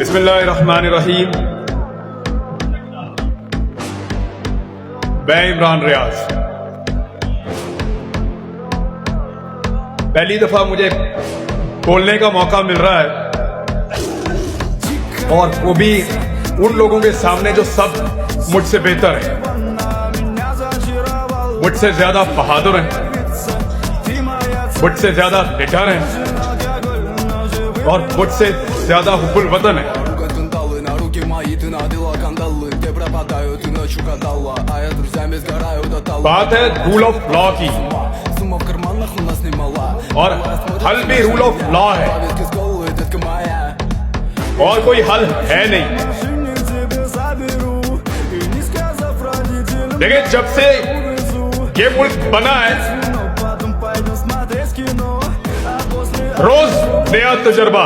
बिस्मिल्लाहिर्रहमानिर्रहीम। मैं इमरान रियाज। पहली दफा मुझे बोलने का मौका मिल रहा है, और वो भी उन लोगों के सामने जो सब मुझसे बेहतर हैं, मुझसे ज्यादा बहादुर हैं, मुझसे ज्यादा निडर हैं और मुझसे ज्यादा हुब्बुल वतन है। बात है रूल ऑफ लॉ की, और हल भी रूल ऑफ लॉ है, और कोई हल है नहीं। देखिए, जब से ये मुल्क बना है, रोज नया तजर्बा,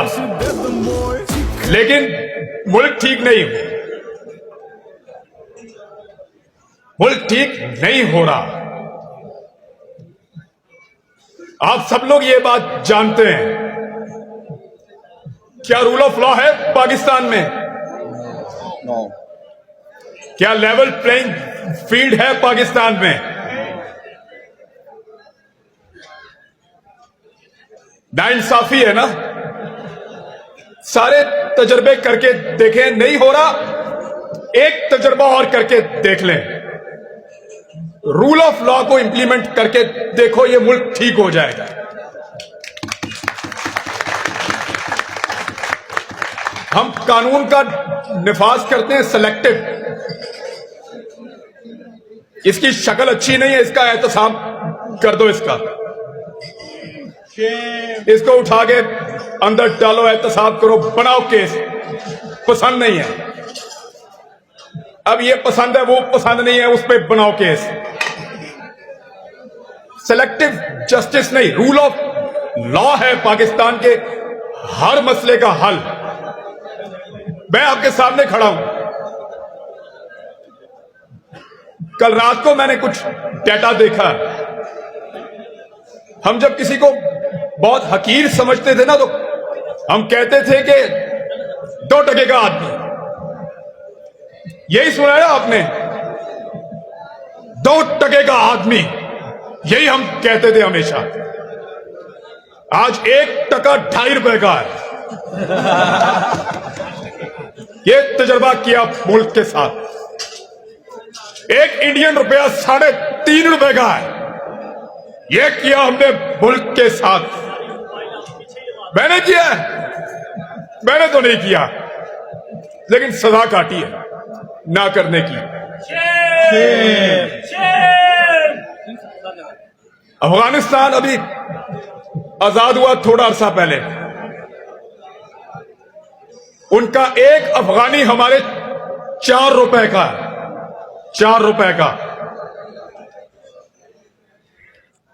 लेकिन मुल्क ठीक नहीं हो, मुल्क ठीक नहीं हो रहा। आप सब लोग ये बात जानते हैं। क्या रूल ऑफ लॉ है पाकिस्तान में? No. क्या लेवल प्लेइंग फील्ड है पाकिस्तान में? नाइंसाफी है ना। सारे तजर्बे करके देखें, नहीं हो रहा, एक तजर्बा और करके देख लें। रूल ऑफ लॉ को इंप्लीमेंट करके देखो, ये मुल्क ठीक हो जाएगा। हम कानून का निफाज करते हैं सेलेक्टिव। इसकी शक्ल अच्छी नहीं है, इसका एहतसाब कर दो। इसको उठा के अंदर डालो, एहतसाब करो, बनाओ केस। पसंद नहीं है, अब ये पसंद है, वो पसंद नहीं है, उस पर बनाओ केस। सेलेक्टिव जस्टिस नहीं, रूल ऑफ लॉ है पाकिस्तान के हर मसले का हल। मैं आपके सामने खड़ा हूं। कल रात को मैंने कुछ डेटा देखा। हम जब किसी को बहुत हकीर समझते थे ना, तो हम कहते थे कि 2 टके का आदमी। यही सुना है आपने, 2 टके का आदमी, यही हम कहते थे हमेशा। आज 1 टका 2.5 रुपए का है। ये तजर्बा किया मुल्क के साथ। 1 इंडियन रुपया 3.5 रुपए का है। ये किया हमने मुल्क के साथ। मैंने किया है? मैंने तो नहीं किया, लेकिन सजा काटी है ना करने की। अफगानिस्तान अभी आजाद हुआ थोड़ा अरसा पहले। उनका 1 अफगानी हमारे 4 रुपए का है। 4 रुपए का।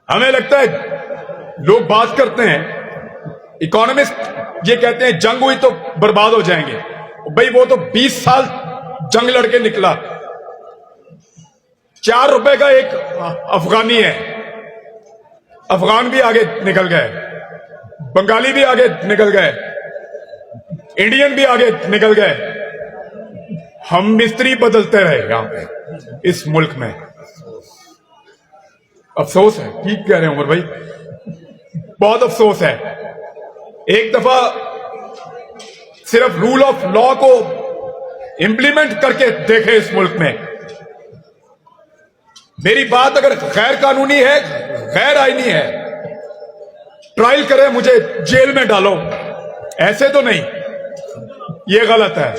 हमें लगता है, लोग बात करते हैं, इकोनॉमिस्ट ये कहते हैं जंग हुई तो बर्बाद हो जाएंगे। भाई, वो तो 20 साल जंग लड़के निकला। 4 रुपए का 1 अफगानी है। अफगान भी आगे निकल गए, बंगाली भी आगे निकल गए, इंडियन भी आगे निकल गए। हम मिस्त्री बदलते रहे यहां पे, इस मुल्क में। अफसोस है, ठीक कह रहे हैं उमर भाई, बहुत अफसोस है। एक दफा सिर्फ रूल ऑफ लॉ को इंप्लीमेंट करके देखे इस मुल्क में। मेरी बात अगर गैर कानूनी है, गैर आईनी है, ट्रायल करे, मुझे जेल में डालो, ऐसे तो नहीं। ये गलत है।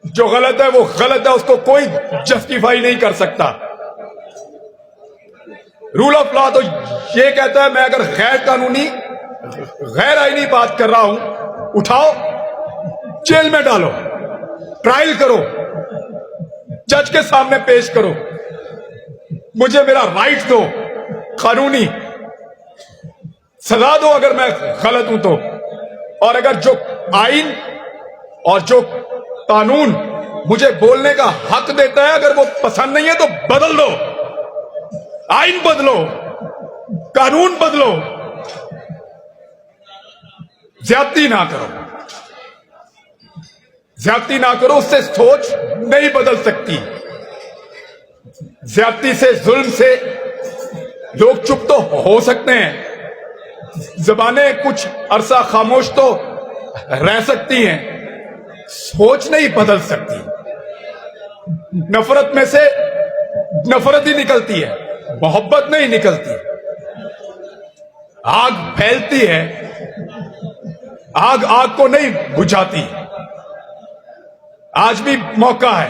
जो गलत है वो गलत है, उसको कोई जस्टिफाई नहीं कर सकता। रूल ऑफ लॉ तो ये कहता है, मैं अगर गैर कानूनी, गैर आईनी बात कर रहा हूं, उठाओ, जेल में डालो, ट्रायल करो, जज के सामने पेश करो, मुझे मेरा राइट दो, कानूनी सजा दो अगर मैं गलत हूं तो। और अगर जो आइन और जो कानून मुझे बोलने का हक देता है, अगर वो पसंद नहीं है तो बदल दो। आइन बदलो, कानून बदलो, ज्यादती ना करो। ज्यादती ना करो, उससे सोच नहीं बदल सकती। ज्यादती से, जुल्म से लोग चुप तो हो सकते हैं, जबानें कुछ अरसा खामोश तो रह सकती हैं, सोच नहीं बदल सकती। नफरत में से नफरत ही निकलती है, मोहब्बत नहीं निकलती। आग फैलती है, आग आग को नहीं बुझाती। आज भी मौका है।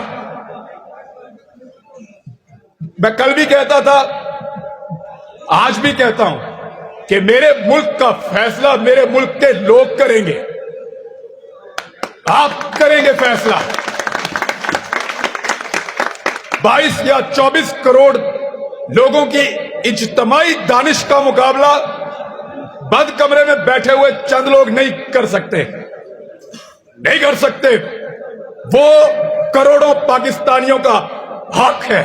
मैं कल भी कहता था, आज भी कहता हूं कि मेरे मुल्क का फैसला मेरे मुल्क के लोग करेंगे। आप करेंगे फैसला। 22 या 24 करोड़ लोगों की इज्तिमाई दानिश का मुकाबला बंद कमरे में बैठे हुए चंद लोग नहीं कर सकते, नहीं कर सकते। वो करोड़ों पाकिस्तानियों का हक है,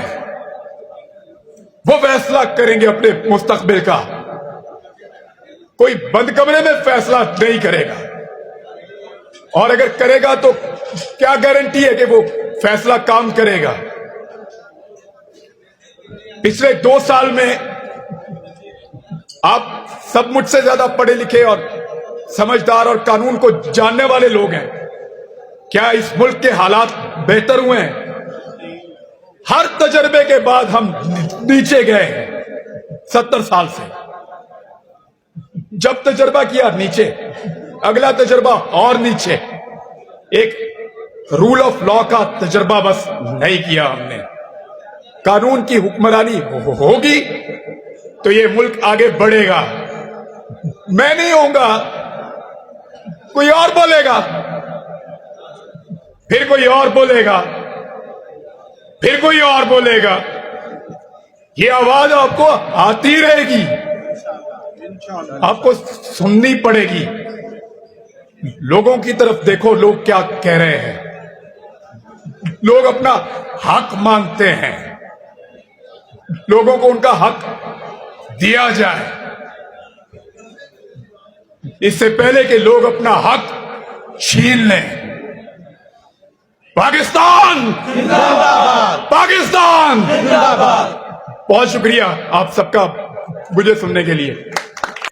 वो फैसला करेंगे अपने मुस्तकबिल का। कोई बंद कमरे में फैसला नहीं करेगा, और अगर करेगा तो क्या गारंटी है कि वो फैसला काम करेगा। पिछले 2 साल में आप सब मुझसे ज्यादा पढ़े लिखे और समझदार और कानून को जानने वाले लोग हैं। क्या इस मुल्क के हालात बेहतर हुए हैं? हर तजर्बे के बाद हम नीचे गए हैं। 70 साल से जब तजर्बा किया नीचे, अगला तजर्बा और नीचे। एक रूल ऑफ लॉ का तजर्बा बस नहीं किया हमने। कानून की हुक्मरानी होगी तो ये मुल्क आगे बढ़ेगा। मैं नहीं होऊंगा, कोई और बोलेगा, फिर कोई और बोलेगा, फिर कोई और बोलेगा। ये आवाज आपको आती रहेगी, आपको सुननी पड़ेगी। लोगों की तरफ देखो, लोग क्या कह रहे हैं। लोग अपना हक मांगते हैं, लोगों को उनका हक दिया जाए। इससे पहले कि लोग अपना हक छीन लें। पाकिस्तान जिंदाबाद, पाकिस्तान जिंदाबाद। बहुत शुक्रिया आप सबका मुझे सुनने के लिए।